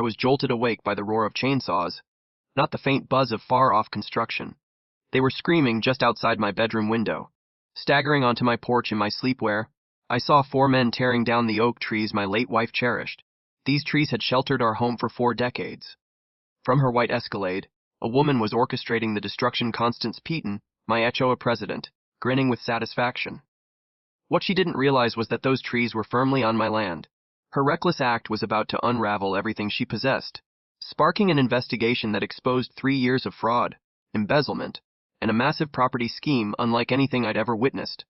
I was jolted awake by the roar of chainsaws, not the faint buzz of far-off construction. They were screaming just outside my bedroom window. Staggering onto my porch in my sleepwear, I saw 4 men tearing down the oak trees my late wife cherished. These trees had sheltered our home for 4 decades. From her white Escalade, a woman was orchestrating the destruction. Constance Peaton, my HOA president, grinning with satisfaction. What she didn't realize was that those trees were firmly on my land. Her reckless act was about to unravel everything she possessed, sparking an investigation that exposed 3 years of fraud, embezzlement, and a massive property scheme unlike anything I'd ever witnessed.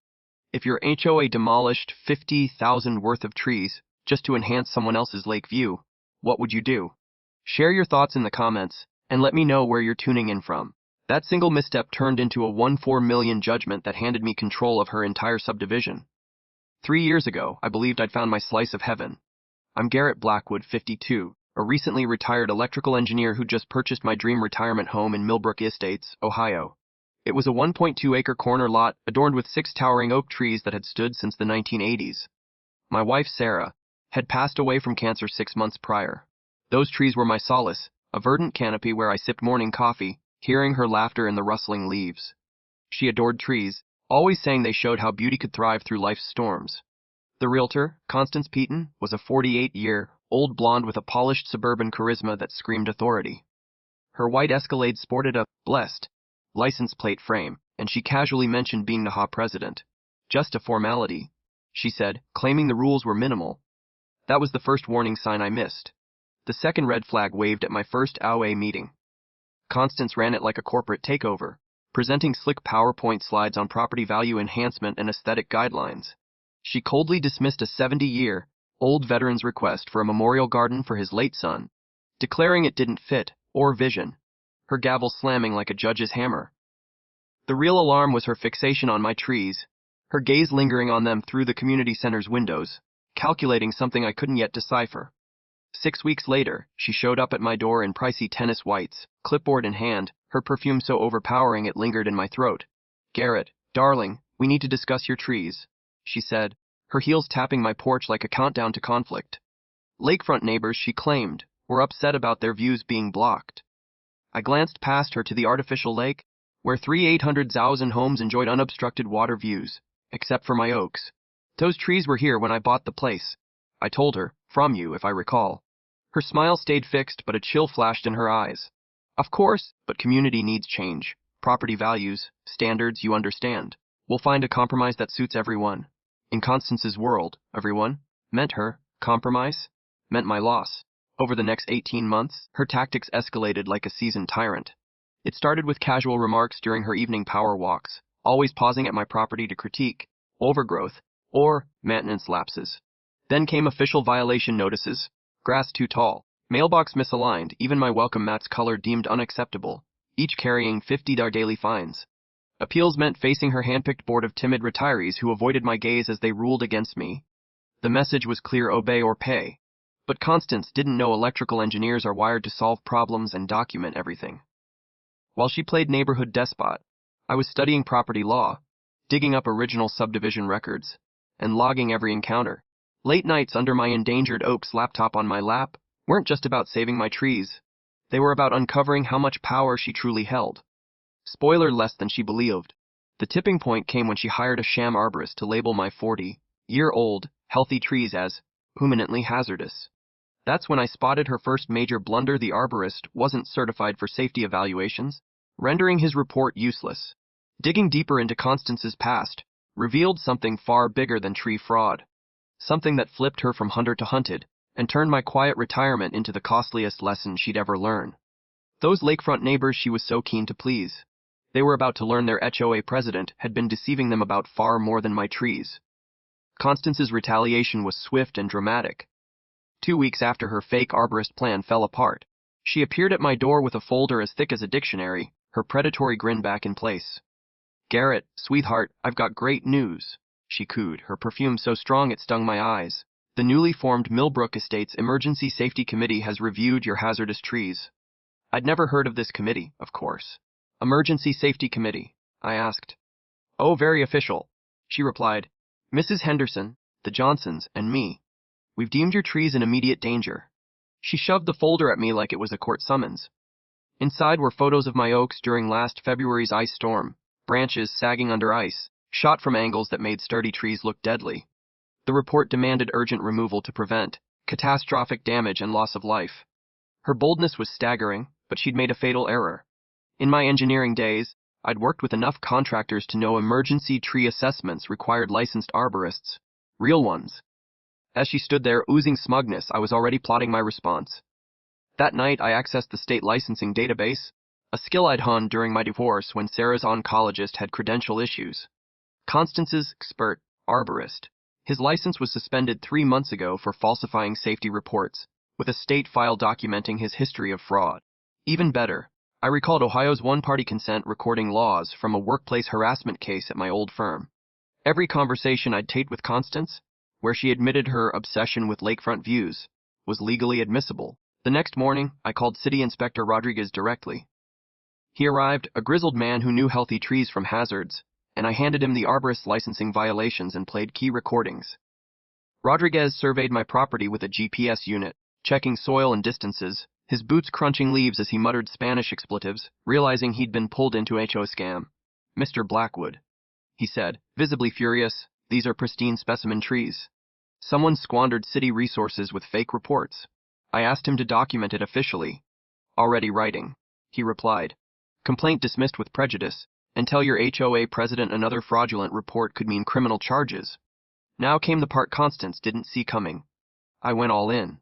If your HOA demolished 50,000 worth of trees just to enhance someone else's lake view, what would you do? Share your thoughts in the comments, and let me know where you're tuning in from. That single misstep turned into a $1.4 million judgment that handed me control of her entire subdivision. 3 years ago, I believed I'd found my slice of heaven. I'm Garrett Blackwood, 52, a recently retired electrical engineer who just purchased my dream retirement home in Millbrook Estates, Ohio. It was a 1.2-acre corner lot adorned with 6 towering oak trees that had stood since the 1980s. My wife, Sarah, had passed away from cancer 6 months prior. Those trees were my solace, a verdant canopy where I sipped morning coffee, hearing her laughter in the rustling leaves. She adored trees, always saying they showed how beauty could thrive through life's storms. The realtor, Constance Peaton, was a 48-year-old blonde with a polished suburban charisma that screamed authority. Her white Escalade sported a blessed license plate frame, and she casually mentioned being the HOA president. Just a formality, she said, claiming the rules were minimal. That was the first warning sign I missed. The second red flag waved at my first HOA meeting. Constance ran it like a corporate takeover, presenting slick PowerPoint slides on property value enhancement and aesthetic guidelines. She coldly dismissed a 70-year-old veteran's request for a memorial garden for his late son, declaring it didn't fit or vision, her gavel slamming like a judge's hammer. The real alarm was her fixation on my trees, her gaze lingering on them through the community center's windows, calculating something I couldn't yet decipher. 6 weeks later, she showed up at my door in pricey tennis whites, clipboard in hand, her perfume so overpowering it lingered in my throat. "Garrett, darling, we need to discuss your trees," she said, her heels tapping my porch like a countdown to conflict. Lakefront neighbors, she claimed, were upset about their views being blocked. I glanced past her to the artificial lake, where 800,000 homes enjoyed unobstructed water views, except for my oaks. "Those trees were here when I bought the place," I told her, "from you, if I recall." Her smile stayed fixed, but a chill flashed in her eyes. "Of course, but community needs change. Property values, standards, you understand. We'll find a compromise that suits everyone." In Constance's world, everyone meant her. Compromise meant my loss. Over the next 18 months, her tactics escalated like a seasoned tyrant. It started with casual remarks during her evening power walks, always pausing at my property to critique overgrowth or maintenance lapses. Then came official violation notices: grass too tall, mailbox misaligned, even my welcome mat's color deemed unacceptable, each carrying $50 daily fines. Appeals meant facing her handpicked board of timid retirees who avoided my gaze as they ruled against me. The message was clear: obey or pay. But Constance didn't know electrical engineers are wired to solve problems and document everything. While she played neighborhood despot, I was studying property law, digging up original subdivision records, and logging every encounter. Late nights under my endangered oak's laptop on my lap weren't just about saving my trees. They were about uncovering how much power she truly held. Spoiler: less than she believed. The tipping point came when she hired a sham arborist to label my 40-year-old healthy trees as eminently hazardous. That's when I spotted her first major blunder: the arborist wasn't certified for safety evaluations, rendering his report useless. Digging deeper into Constance's past revealed something far bigger than tree fraud. Something that flipped her from hunter to hunted, and turned my quiet retirement into the costliest lesson she'd ever learn. Those lakefront neighbors she was so keen to please. They were about to learn their HOA president had been deceiving them about far more than my trees. Constance's retaliation was swift and dramatic. 2 weeks after her fake arborist plan fell apart, she appeared at my door with a folder as thick as a dictionary, her predatory grin back in place. "Garrett, sweetheart, I've got great news," she cooed, her perfume so strong it stung my eyes. "The newly formed Millbrook Estates Emergency Safety Committee has reviewed your hazardous trees." I'd never heard of this committee, of course. "Emergency Safety Committee?" I asked. "Oh, very official," she replied. "Mrs. Henderson, the Johnsons, and me. We've deemed your trees in immediate danger. She shoved the folder at me like it was a court summons. Inside were photos of my oaks during last February's ice storm, branches sagging under ice, shot from angles that made sturdy trees look deadly. The report demanded urgent removal to prevent catastrophic damage and loss of life. Her boldness was staggering, but she'd made a fatal error. In my engineering days, I'd worked with enough contractors to know emergency tree assessments required licensed arborists, real ones. As she stood there oozing smugness, I was already plotting my response. That night, I accessed the state licensing database, a skill I'd honed during my divorce when Sarah's oncologist had credential issues. Constance's expert arborist. His license was suspended 3 months ago for falsifying safety reports, with a state file documenting his history of fraud. Even better, I recalled Ohio's one-party consent recording laws from a workplace harassment case at my old firm. Every conversation I'd taped with Constance, where she admitted her obsession with lakefront views, was legally admissible. The next morning, I called City Inspector Rodriguez directly. He arrived, a grizzled man who knew healthy trees from hazards, and I handed him the arborist's licensing violations and played key recordings. Rodriguez surveyed my property with a GPS unit, checking soil and distances, his boots crunching leaves as he muttered Spanish expletives, realizing he'd been pulled into a HOA scam. "Mr. Blackwood," he said, visibly furious, "these are pristine specimen trees. Someone squandered city resources with fake reports." I asked him to document it officially. "Already writing," he replied. "Complaint dismissed with prejudice, and tell your HOA president another fraudulent report could mean criminal charges." Now came the part Constance didn't see coming. I went all in.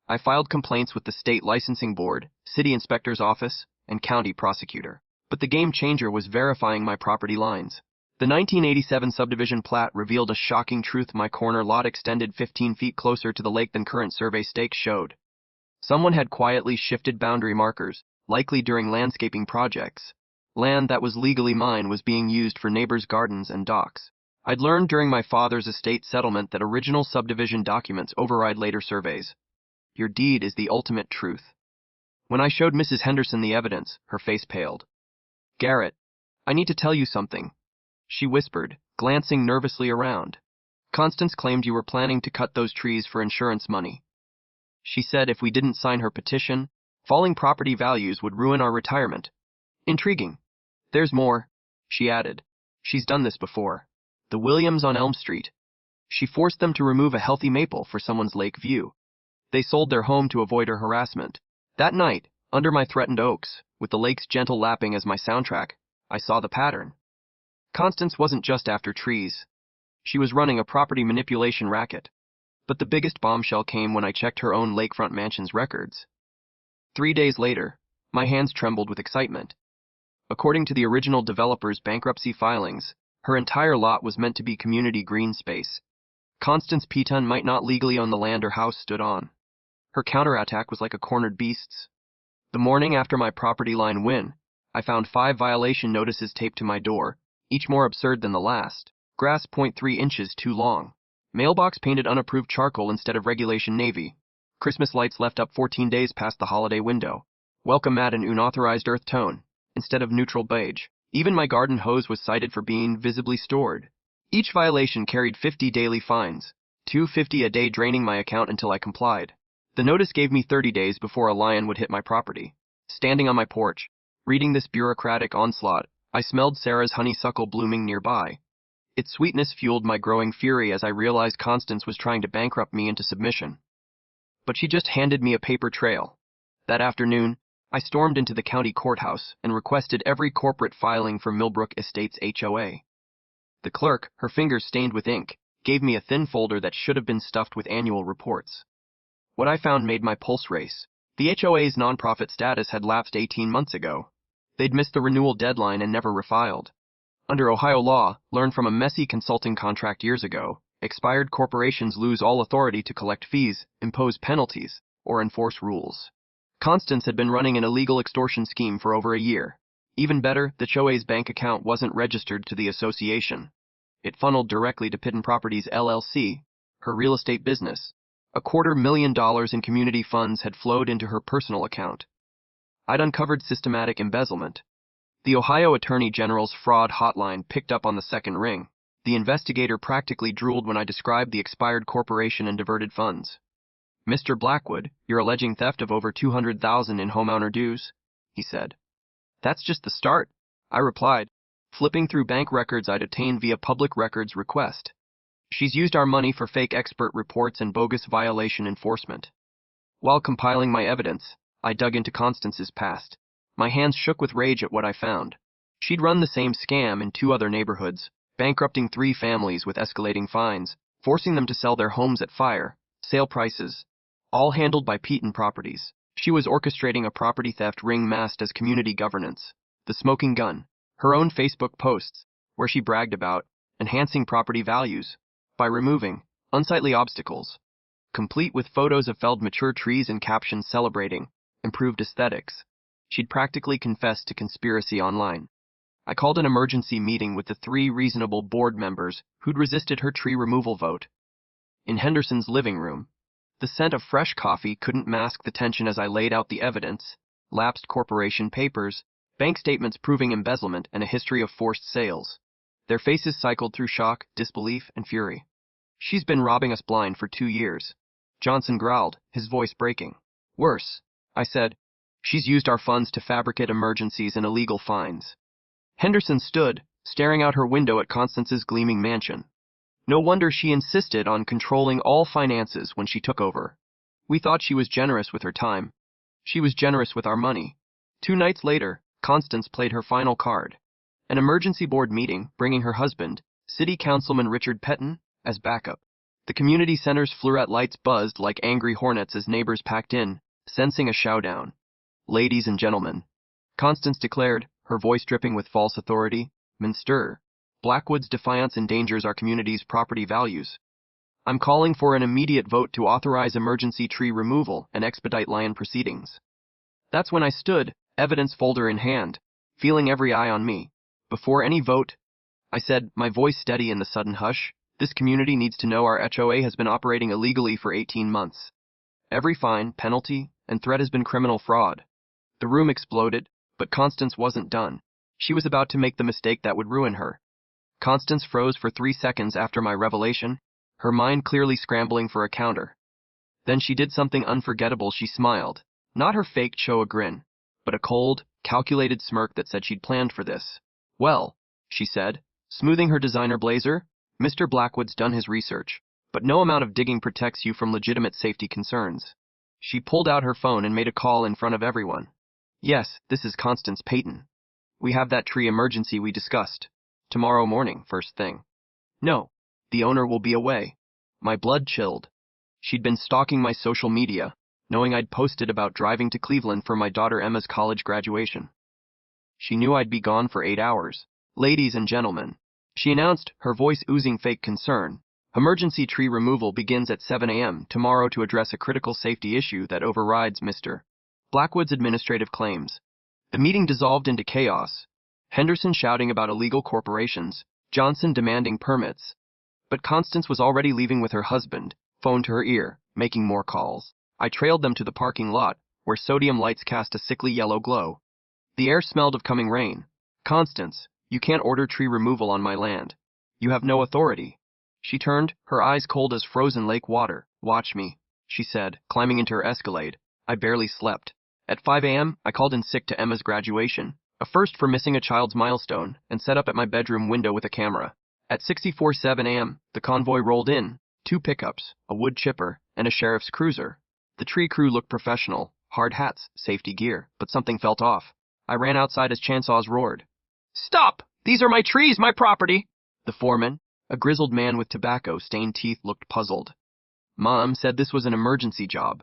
I filed complaints with the state licensing board, city inspector's office, and county prosecutor. But the game changer was verifying my property lines. The 1987 subdivision plat revealed a shocking truth: my corner lot extended 15 feet closer to the lake than current survey stakes showed. Someone had quietly shifted boundary markers, likely during landscaping projects. Land that was legally mine was being used for neighbors' gardens and docks. I'd learned during my father's estate settlement that original subdivision documents override later surveys. Your deed is the ultimate truth. When I showed Mrs. Henderson the evidence, her face paled. "Garrett, I need to tell you something," she whispered, glancing nervously around. "Constance claimed you were planning to cut those trees for insurance money. She said if we didn't sign her petition, falling property values would ruin our retirement." "Intriguing. There's more," she added. "She's done this before. The Williams on Elm Street. She forced them to remove a healthy maple for someone's lake view. They sold their home to avoid her harassment. That night, under my threatened oaks, with the lake's gentle lapping as my soundtrack, I saw the pattern. Constance wasn't just after trees. She was running a property manipulation racket. But the biggest bombshell came when I checked her own lakefront mansion's records. 3 days later, my hands trembled with excitement. According to the original developer's bankruptcy filings, her entire lot was meant to be community green space. Constance Peton might not legally own the land her house stood on. Her counterattack was like a cornered beast's. The morning after my property line win, I found 5 violation notices taped to my door, each more absurd than the last. Grass 0.3 inches too long. Mailbox painted unapproved charcoal instead of regulation navy. Christmas lights left up 14 days past the holiday window. Welcome mat an unauthorized earth tone, instead of neutral beige. Even my garden hose was cited for being visibly stored. Each violation carried 50 daily fines, $250 a day, draining my account until I complied. The notice gave me 30 days before a lion would hit my property. Standing on my porch, reading this bureaucratic onslaught, I smelled Sarah's honeysuckle blooming nearby. Its sweetness fueled my growing fury as I realized Constance was trying to bankrupt me into submission. But she just handed me a paper trail. That afternoon, I stormed into the county courthouse and requested every corporate filing for Millbrook Estates HOA. The clerk, her fingers stained with ink, gave me a thin folder that should have been stuffed with annual reports. What I found made my pulse race. The HOA's nonprofit status had lapsed 18 months ago. They'd missed the renewal deadline and never refiled. Under Ohio law, learned from a messy consulting contract years ago, expired corporations lose all authority to collect fees, impose penalties, or enforce rules. Constance had been running an illegal extortion scheme for over a year. Even better, the HOA's bank account wasn't registered to the association. It funneled directly to Pitton Properties LLC, her real estate business. $250,000 in community funds had flowed into her personal account. I'd uncovered systematic embezzlement. The Ohio Attorney General's fraud hotline picked up on the second ring. The investigator practically drooled when I described the expired corporation and diverted funds. Mr. Blackwood, you're alleging theft of over $200,000 in homeowner dues, he said. That's just the start, I replied, flipping through bank records I'd obtained via public records request. She's used our money for fake expert reports and bogus violation enforcement. While compiling my evidence, I dug into Constance's past. My hands shook with rage at what I found. She'd run the same scam in 2 other neighborhoods, bankrupting 3 families with escalating fines, forcing them to sell their homes at fire, sale prices, all handled by Peton Properties. She was orchestrating a property theft ring masked as community governance. The smoking gun, her own Facebook posts, where she bragged about enhancing property values by removing unsightly obstacles, complete with photos of felled mature trees and captions celebrating improved aesthetics. She'd practically confessed to conspiracy online. I called an emergency meeting with the 3 reasonable board members who'd resisted her tree removal vote. In Henderson's living room, the scent of fresh coffee couldn't mask the tension as I laid out the evidence: lapsed corporation papers, bank statements proving embezzlement, and a history of forced sales. Their faces cycled through shock, disbelief, and fury. She's been robbing us blind for 2 years, Johnson growled, his voice breaking. Worse, I said, she's used our funds to fabricate emergencies and illegal fines. Henderson stood, staring out her window at Constance's gleaming mansion. No wonder she insisted on controlling all finances when she took over. We thought she was generous with her time. She was generous with our money. 2 nights later, Constance played her final card. An emergency board meeting, bringing her husband, City Councilman Richard Peton, as backup. The community center's fluorescent lights buzzed like angry hornets as neighbors packed in, sensing a showdown. Ladies and gentlemen, Constance declared, her voice dripping with false authority, Minster, Blackwood's defiance endangers our community's property values. I'm calling for an immediate vote to authorize emergency tree removal and expedite lion proceedings. That's when I stood, evidence folder in hand, feeling every eye on me. Before any vote, I said, my voice steady in the sudden hush, this community needs to know our HOA has been operating illegally for 18 months. Every fine, penalty, and threat has been criminal fraud. The room exploded, but Constance wasn't done. She was about to make the mistake that would ruin her. Constance froze for 3 seconds after my revelation, her mind clearly scrambling for a counter. Then she did something unforgettable. She smiled, not her fake show a grin, but a cold, calculated smirk that said she'd planned for this. Well, she said, smoothing her designer blazer, Mr. Blackwood's done his research, but no amount of digging protects you from legitimate safety concerns. She pulled out her phone and made a call in front of everyone. Yes, this is Constance Peton. We have that tree emergency we discussed. Tomorrow morning, first thing. No, the owner will be away. My blood chilled. She'd been stalking my social media, knowing I'd posted about driving to Cleveland for my daughter Emma's college graduation. She knew I'd be gone for 8 hours. Ladies and gentlemen, she announced, her voice oozing fake concern, emergency tree removal begins at 7 a.m. tomorrow to address a critical safety issue that overrides Mr. Blackwood's administrative claims. The meeting dissolved into chaos. Henderson shouting about illegal corporations, Johnson demanding permits. But Constance was already leaving with her husband, phone to her ear, making more calls. I trailed them to the parking lot, where sodium lights cast a sickly yellow glow. The air smelled of coming rain. Constance, you can't order tree removal on my land. You have no authority. She turned, her eyes cold as frozen lake water. Watch me, she said, climbing into her Escalade. I barely slept. At 5 a.m., I called in sick to Emma's graduation, a first for missing a child's milestone, and set up at my bedroom window with a camera. At 6:47 a.m., the convoy rolled in, 2 pickups, a wood chipper, and a sheriff's cruiser. The tree crew looked professional, hard hats, safety gear, but something felt off. I ran outside as chainsaws roared. Stop! These are my trees, my property! The foreman, a grizzled man with tobacco-stained teeth, looked puzzled. Mom said this was an emergency job.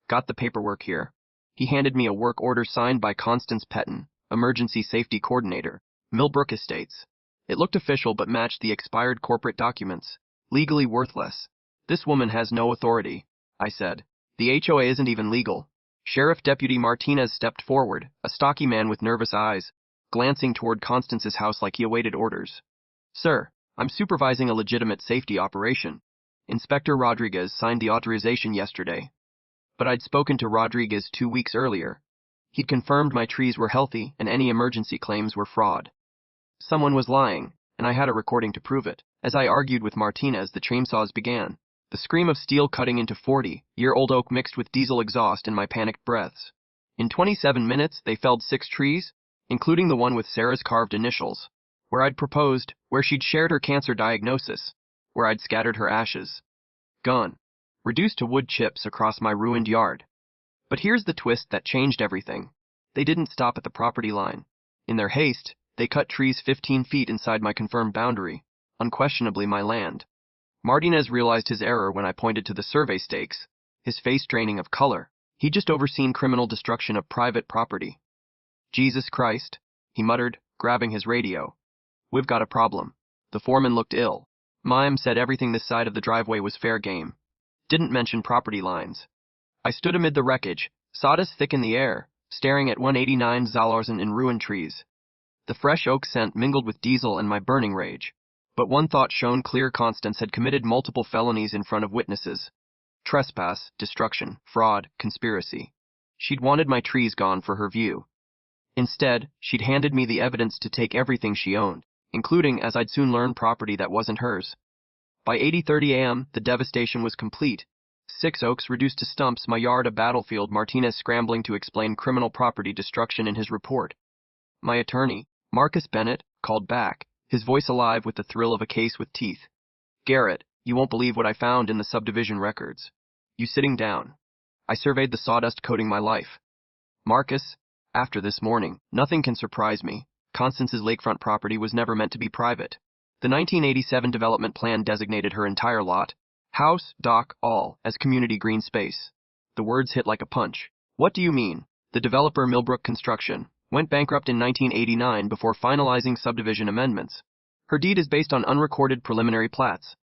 Got the paperwork here. He handed me a work order signed by Constance Peton, Emergency Safety Coordinator, Millbrook Estates. It looked official but matched the expired corporate documents. Legally worthless. This woman has no authority, I said. The HOA isn't even legal. Sheriff Deputy Martinez stepped forward, a stocky man with nervous eyes, glancing toward Constance's house like he awaited orders. Sir, I'm supervising a legitimate safety operation. Inspector Rodriguez signed the authorization yesterday. But I'd spoken to Rodriguez 2 weeks earlier. He'd confirmed my trees were healthy and any emergency claims were fraud. Someone was lying, and I had a recording to prove it. As I argued with Martinez, the chainsaws began. The scream of steel cutting into 40-year-old oak mixed with diesel exhaust in my panicked breaths. In 27 minutes, they felled 6 trees, including the one with Sarah's carved initials, where I'd proposed, where she'd shared her cancer diagnosis, where I'd scattered her ashes. Gone. Reduced to wood chips across my ruined yard. But here's the twist that changed everything. They didn't stop at the property line. In their haste, they cut trees 15 feet inside my confirmed boundary, unquestionably my land. Martinez realized his error when I pointed to the survey stakes, his face draining of color. He'd just overseen criminal destruction of private property. Jesus Christ, he muttered, grabbing his radio. We've got a problem. The foreman looked ill. Mime said everything this side of the driveway was fair game. Didn't mention property lines. I stood amid the wreckage, sawdust thick in the air, staring at 189 Zalorzen in ruined trees. The fresh oak scent mingled with diesel and my burning rage. But one thought shone clear: Constance had committed multiple felonies in front of witnesses. Trespass, destruction, fraud, conspiracy. She'd wanted my trees gone for her view. Instead, she'd handed me the evidence to take everything she owned, including, as I'd soon learn, property that wasn't hers. By 8:30 a.m., the devastation was complete. 6 oaks reduced to stumps, my yard a battlefield, Martinez scrambling to explain criminal property destruction in his report. My attorney, Marcus Bennett, called back, his voice alive with the thrill of a case with teeth. Garrett, you won't believe what I found in the subdivision records. You sitting down. I surveyed the sawdust coating my life. Marcus, after this morning, nothing can surprise me. Constance's lakefront property was never meant to be private. The 1987 development plan designated her entire lot, house, dock, all, as community green space. The words hit like a punch. What do you mean? The developer, Millbrook Construction, went bankrupt in 1989 before finalizing subdivision amendments. Her deed is based on unrecorded preliminary plats.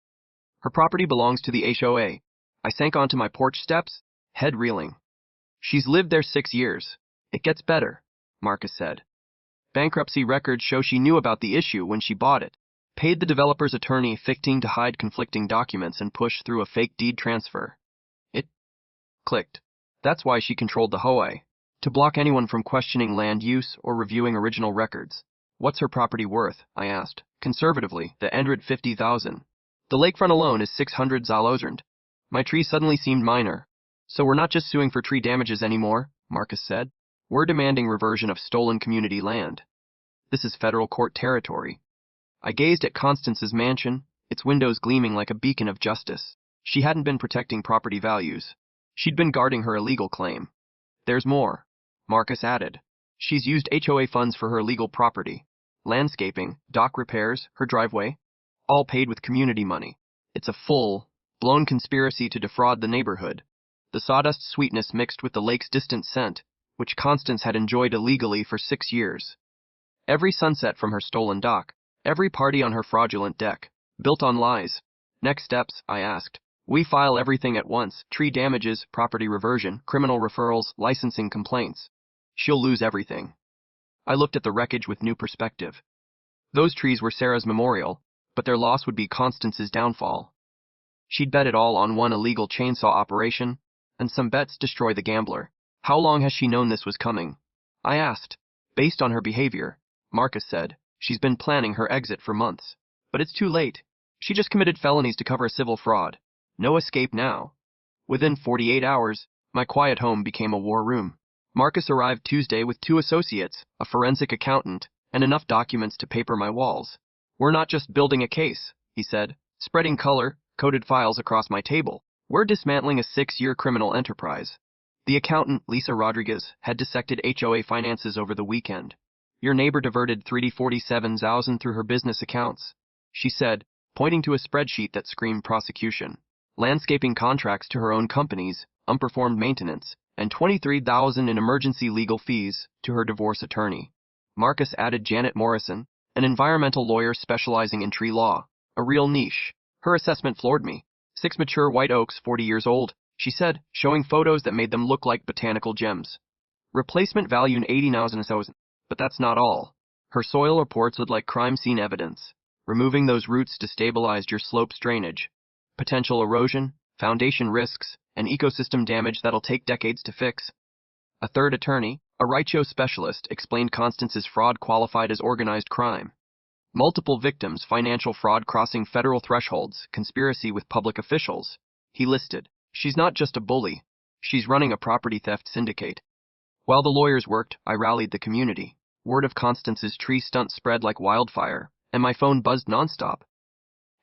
Her property belongs to the HOA. I sank onto my porch steps, head reeling. She's lived there 6 years. It gets better, Marcus said. Bankruptcy records show she knew about the issue when she bought it, paid the developer's attorney $15,000 to hide conflicting documents and push through a fake deed transfer. It clicked. That's why she controlled the HOA, to block anyone from questioning land use or reviewing original records. What's her property worth? I asked. Conservatively, the $150,000. The lakefront alone is 600 Zalorzen. My tree suddenly seemed minor. So we're not just suing for tree damages anymore, Marcus said. We're demanding reversion of stolen community land. This is federal court territory. I gazed at Constance's mansion, its windows gleaming like a beacon of justice. She hadn't been protecting property values. She'd been guarding her illegal claim. There's more, Marcus added. She's used HOA funds for her illegal property. Landscaping, dock repairs, her driveway, all paid with community money. It's a full-blown conspiracy to defraud the neighborhood. The sawdust sweetness mixed with the lake's distant scent, which Constance had enjoyed illegally for 6 years. Every sunset from her stolen dock, every party on her fraudulent deck, built on lies. Next steps, I asked. We file everything at once: tree damages, property reversion, criminal referrals, licensing complaints. She'll lose everything. I looked at the wreckage with new perspective. Those trees were Sarah's memorial, but their loss would be Constance's downfall. She'd bet it all on one illegal chainsaw operation, and some bets destroy the gambler. How long has she known this was coming? I asked. Based on her behavior, Marcus said, she's been planning her exit for months. But it's too late. She just committed felonies to cover a civil fraud. No escape now. Within 48 hours, my quiet home became a war room. Marcus arrived Tuesday with 2 associates, a forensic accountant, and enough documents to paper my walls. We're not just building a case, he said, spreading color-coded files across my table. We're dismantling a 6-year criminal enterprise. The accountant, Lisa Rodriguez, had dissected HOA finances over the weekend. Your neighbor diverted $347,000 through her business accounts, she said, pointing to a spreadsheet that screamed prosecution. Landscaping contracts to her own companies, unperformed maintenance, and $23,000 in emergency legal fees to her divorce attorney. Marcus added Janet Morrison, an environmental lawyer specializing in tree law, a real niche. Her assessment floored me. 6 mature white oaks, 40 years old, she said, showing photos that made them look like botanical gems. Replacement value $80,000, but that's not all. Her soil reports looked like crime scene evidence. Removing those roots destabilized your slope's drainage. Potential erosion, foundation risks, and ecosystem damage that'll take decades to fix. A third attorney, a RICHO specialist, explained Constance's fraud qualified as organized crime. Multiple victims, financial fraud crossing federal thresholds, conspiracy with public officials. he listed. She's not just a bully. She's running a property theft syndicate. While the lawyers worked, I rallied the community. Word of Constance's tree stunt spread like wildfire, and my phone buzzed nonstop.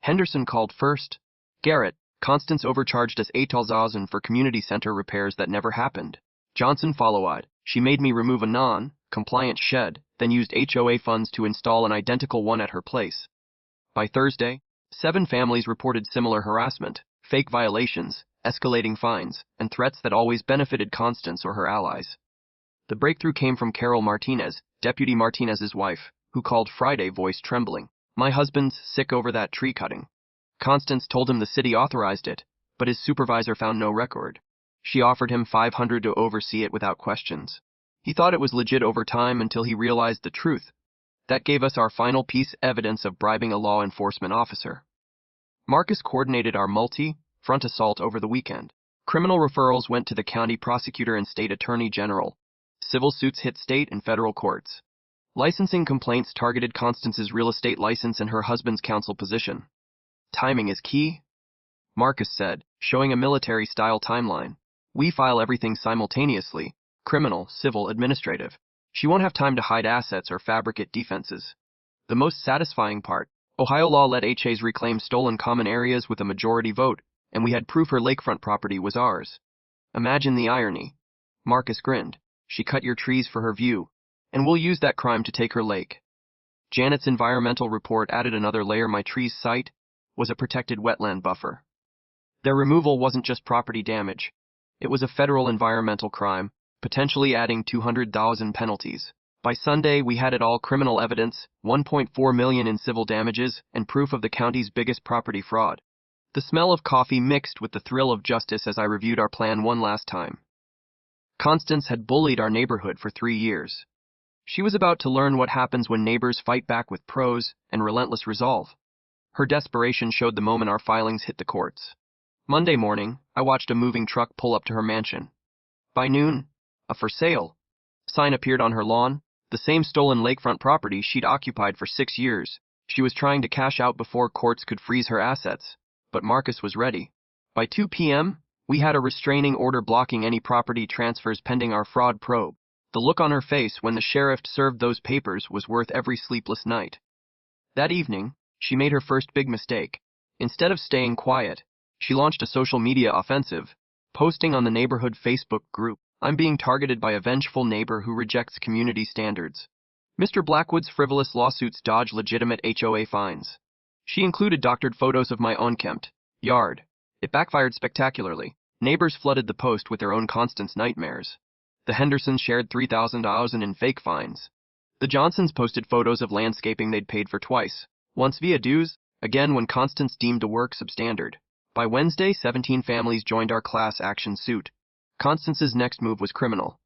Henderson called first. Garrett, Constance overcharged us $8,000 for community center repairs that never happened. Johnson followed. She made me remove a non-compliant shed, then used HOA funds to install an identical one at her place. By Thursday, 7 families reported similar harassment, fake violations, escalating fines, and threats that always benefited Constance or her allies. The breakthrough came from Carol Martinez, Deputy Martinez's wife, who called Friday, voice trembling. My husband's sick over that tree cutting. Constance told him the city authorized it, but his supervisor found no record. She offered him $500 to oversee it without questions. He thought it was legit over time until he realized the truth. That gave us our final piece evidence of bribing a law enforcement officer. Marcus coordinated our multi-front assault over the weekend. Criminal referrals went to the county prosecutor and state attorney general. Civil suits hit state and federal courts. Licensing complaints targeted Constance's real estate license and her husband's counsel position. Timing is key, Marcus said, showing a military-style timeline. We file everything simultaneously, criminal, civil, administrative. She won't have time to hide assets or fabricate defenses. The most satisfying part, Ohio law let HAs reclaim stolen common areas with a majority vote, and we had proof her lakefront property was ours. Imagine the irony. Marcus grinned. She cut your trees for her view, and we'll use that crime to take her lake. Janet's environmental report added another layer. My tree's site was a protected wetland buffer. Their removal wasn't just property damage. It was a federal environmental crime, potentially adding $200,000 penalties. By Sunday, we had it all: criminal evidence, $1.4 million in civil damages, and proof of the county's biggest property fraud. The smell of coffee mixed with the thrill of justice as I reviewed our plan one last time. Constance had bullied our neighborhood for 3 years. She was about to learn what happens when neighbors fight back with prose and relentless resolve. Her desperation showed the moment our filings hit the courts. Monday morning, I watched a moving truck pull up to her mansion. By noon, a for sale sign appeared on her lawn, the same stolen lakefront property she'd occupied for 6 years. She was trying to cash out before courts could freeze her assets, but Marcus was ready. By 2 p.m., we had a restraining order blocking any property transfers pending our fraud probe. The look on her face when the sheriff served those papers was worth every sleepless night. That evening, she made her first big mistake. Instead of staying quiet, she launched a social media offensive, posting on the neighborhood Facebook group, "I'm being targeted by a vengeful neighbor who rejects community standards. Mr. Blackwood's frivolous lawsuits dodge legitimate HOA fines." She included doctored photos of my unkempt yard. It backfired spectacularly. Neighbors flooded the post with their own Constance nightmares. The Hendersons shared $3,000 in fake fines. The Johnsons posted photos of landscaping they'd paid for twice, once via dues, again when Constance deemed the work substandard. By Wednesday, 17 families joined our class action suit. Constance's next move was criminal.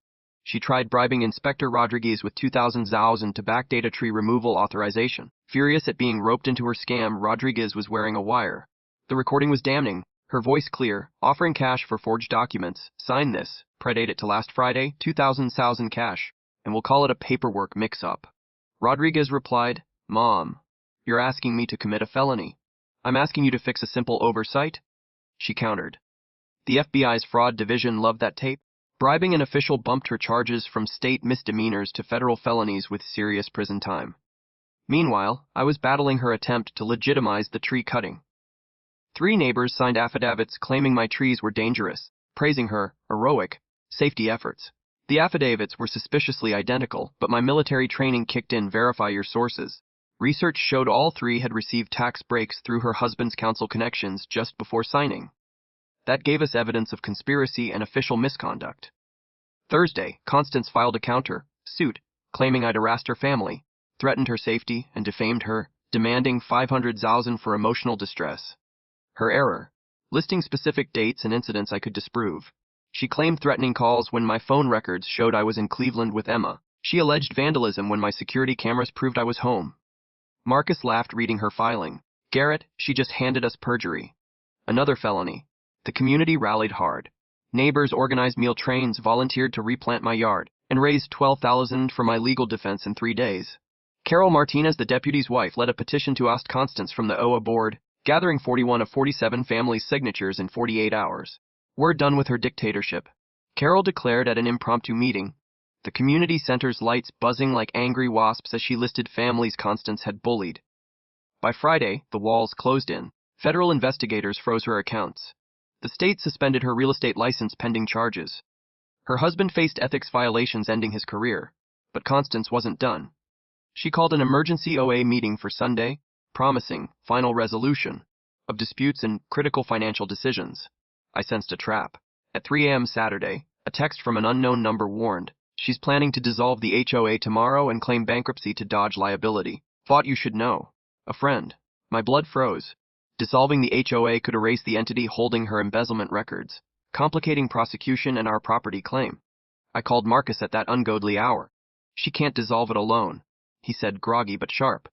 She tried bribing Inspector Rodriguez with $2,000 to backdate a tree removal authorization. Furious at being roped into her scam, Rodriguez was wearing a wire. The recording was damning. Her voice clear, offering cash for forged documents. "Sign this, predate it to last Friday, $2,000 cash, and we'll call it a paperwork mix-up." Rodriguez replied, "Mom, you're asking me to commit a felony. I'm asking you to fix a simple oversight." She countered. The FBI's fraud division loved that tape. Bribing an official bumped her charges from state misdemeanors to federal felonies with serious prison time. Meanwhile, I was battling her attempt to legitimize the tree cutting. 3 neighbors signed affidavits claiming my trees were dangerous, praising her heroic safety efforts. The affidavits were suspiciously identical, but my military training kicked in. Verify your sources. Research showed all 3 had received tax breaks through her husband's counsel connections just before signing. That gave us evidence of conspiracy and official misconduct. Thursday, Constance filed a counter-suit, claiming I'd harassed her family, threatened her safety, and defamed her, demanding $500,000 for emotional distress. Her error, listing specific dates and incidents I could disprove. She claimed threatening calls when my phone records showed I was in Cleveland with Emma. She alleged vandalism when my security cameras proved I was home. Marcus laughed reading her filing. "Garrett, she just handed us perjury. Another felony." The community rallied hard. Neighbors organized meal trains, volunteered to replant my yard, and raised $12,000 for my legal defense in 3 days. Carol Martinez, the deputy's wife, led a petition to oust Constance from the HOA board, gathering 41 of 47 families' signatures in 48 hours. We're done with her dictatorship, Carol declared at an impromptu meeting, the community center's lights buzzing like angry wasps as she listed families Constance had bullied. By Friday, the walls closed in. Federal investigators froze her accounts. The state suspended her real estate license pending charges. Her husband faced ethics violations ending his career, but Constance wasn't done. She called an emergency HOA meeting for Sunday, promising final resolution of disputes and critical financial decisions. I sensed a trap. At 3 a.m. Saturday, a text from an unknown number warned, she's planning to dissolve the HOA tomorrow and claim bankruptcy to dodge liability. Thought you should know. A friend. My blood froze. Dissolving the HOA could erase the entity holding her embezzlement records, complicating prosecution and our property claim. I called Marcus at that ungodly hour. She can't dissolve it alone, he said, groggy but sharp.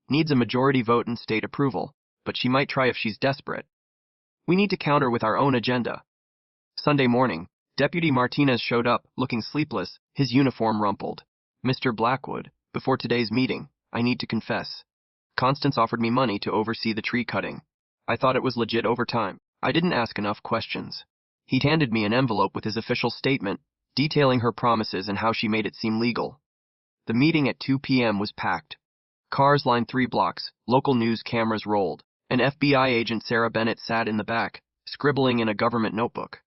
Needs a majority vote and state approval, but she might try if she's desperate. We need to counter with our own agenda. Sunday morning, Deputy Martinez showed up, looking sleepless, his uniform rumpled. Mr. Blackwood, before today's meeting, I need to confess. Constance offered me money to oversee the tree cutting. I thought it was legit overtime. I didn't ask enough questions. He handed me an envelope with his official statement, detailing her promises and how she made it seem legal. The meeting at 2 p.m. was packed. Cars lined 3 blocks, local news cameras rolled. An FBI agent, Sarah Bennett, sat in the back, scribbling in a government notebook.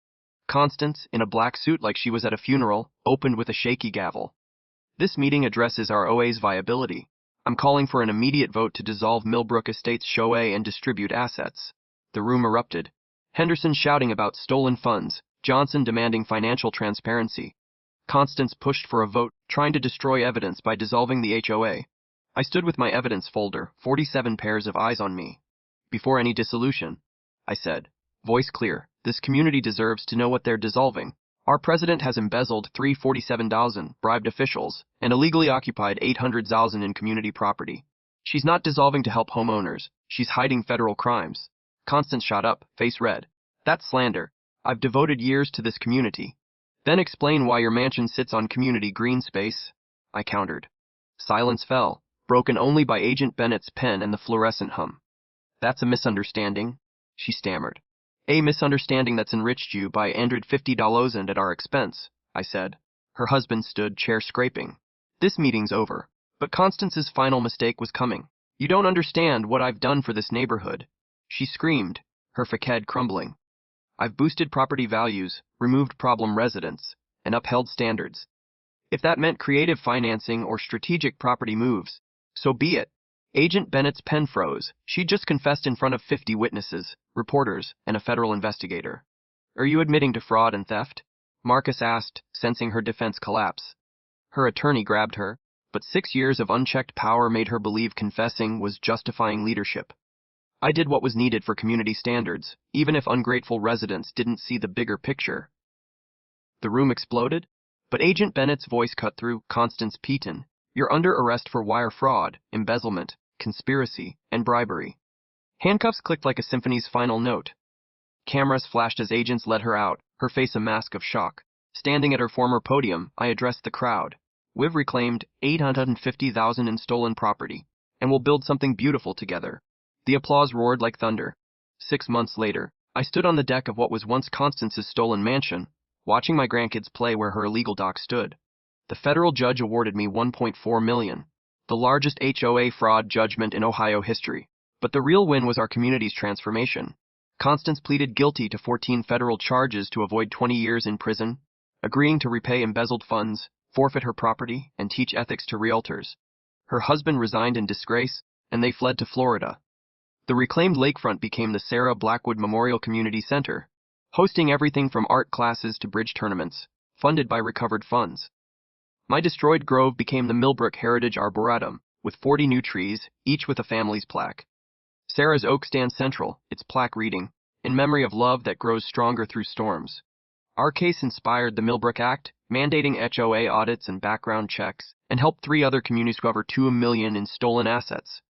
Constance, in a black suit like she was at a funeral, opened with a shaky gavel. This meeting addresses our OA's viability. I'm calling for an immediate vote to dissolve Millbrook Estates HOA and distribute assets. The room erupted. Henderson shouting about stolen funds, Johnson demanding financial transparency. Constance pushed for a vote, trying to destroy evidence by dissolving the HOA. I stood with my evidence folder, 47 pairs of eyes on me. Before any dissolution, I said, voice clear, this community deserves to know what they're dissolving. Our president has embezzled $347,000, bribed officials, and illegally occupied $800,000 in community property. She's not dissolving to help homeowners. She's hiding federal crimes. Constance shot up, face red. That's slander. I've devoted years to this community. Then explain why your mansion sits on community green space, I countered. Silence fell, broken only by Agent Bennett's pen and the fluorescent hum. That's a misunderstanding, she stammered. A misunderstanding that's enriched you by $150 and at our expense, I said. Her husband stood, chair scraping. This meeting's over, but Constance's final mistake was coming. You don't understand what I've done for this neighborhood, she screamed, her facade crumbling. I've boosted property values, removed problem residents, and upheld standards. If that meant creative financing or strategic property moves, so be it. Agent Bennett's pen froze. She'd just confessed in front of 50 witnesses, reporters, and a federal investigator. Are you admitting to fraud and theft? Marcus asked, sensing her defense collapse. Her attorney grabbed her, but 6 years of unchecked power made her believe confessing was justifying leadership. I did what was needed for community standards, even if ungrateful residents didn't see the bigger picture. The room exploded, but Agent Bennett's voice cut through. Constance Peaton, you're under arrest for wire fraud, embezzlement, conspiracy, and bribery. Handcuffs clicked like a symphony's final note. Cameras flashed as agents led her out, her face a mask of shock. Standing at her former podium, I addressed the crowd. We've reclaimed $850,000 in stolen property, and we'll build something beautiful together. The applause roared like thunder. 6 months later, I stood on the deck of what was once Constance's stolen mansion, watching my grandkids play where her illegal dock stood. The federal judge awarded me $1.4 million, the largest HOA fraud judgment in Ohio history. But the real win was our community's transformation. Constance pleaded guilty to 14 federal charges to avoid 20 years in prison, agreeing to repay embezzled funds, forfeit her property, and teach ethics to realtors. Her husband resigned in disgrace, and they fled to Florida. The reclaimed lakefront became the Sarah Blackwood Memorial Community Center, hosting everything from art classes to bridge tournaments, funded by recovered funds. My destroyed grove became the Millbrook Heritage Arboretum, with 40 new trees, each with a family's plaque. Sarah's oak stands central, its plaque reading, in memory of love that grows stronger through storms. Our case inspired the Millbrook Act, mandating HOA audits and background checks, and helped 3 other communities recover $2 million in stolen assets.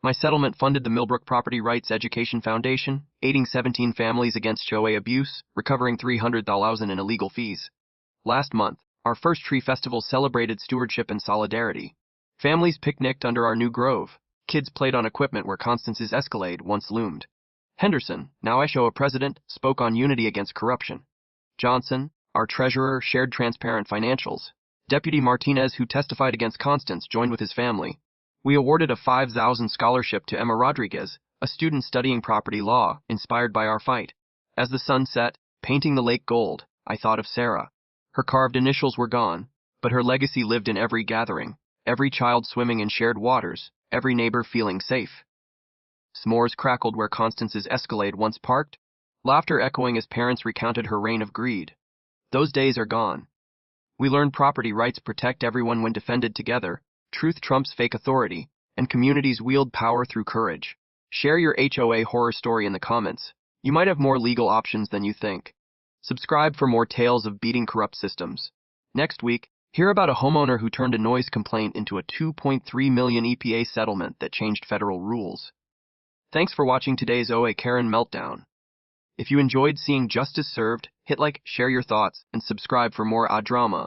My settlement funded the Millbrook Property Rights Education Foundation, aiding 17 families against HOA abuse, recovering $300,000 in illegal fees. Last month, our first tree festival celebrated stewardship and solidarity. Families picnicked under our new grove. Kids played on equipment where Constance's Escalade once loomed. Henderson, now HOA president, spoke on unity against corruption. Johnson, our treasurer, shared transparent financials. Deputy Martinez, who testified against Constance, joined with his family. We awarded a 5,000 scholarship to Emma Rodriguez, a student studying property law, inspired by our fight. As the sun set, painting the lake gold, I thought of Sarah. Her carved initials were gone, but her legacy lived in every gathering, every child swimming in shared waters, every neighbor feeling safe. S'mores crackled where Constance's Escalade once parked, laughter echoing as parents recounted her reign of greed. Those days are gone. We learned property rights protect everyone when defended together, truth trumps fake authority, and communities wield power through courage. Share your HOA horror story in the comments. You might have more legal options than you think. Subscribe for more tales of beating corrupt systems. Next week, hear about a homeowner who turned a noise complaint into a $2.3 million EPA settlement that changed federal rules. Thanks for watching today's OA Karen Meltdown. If you enjoyed seeing justice served, hit like, share your thoughts, and subscribe for more drama.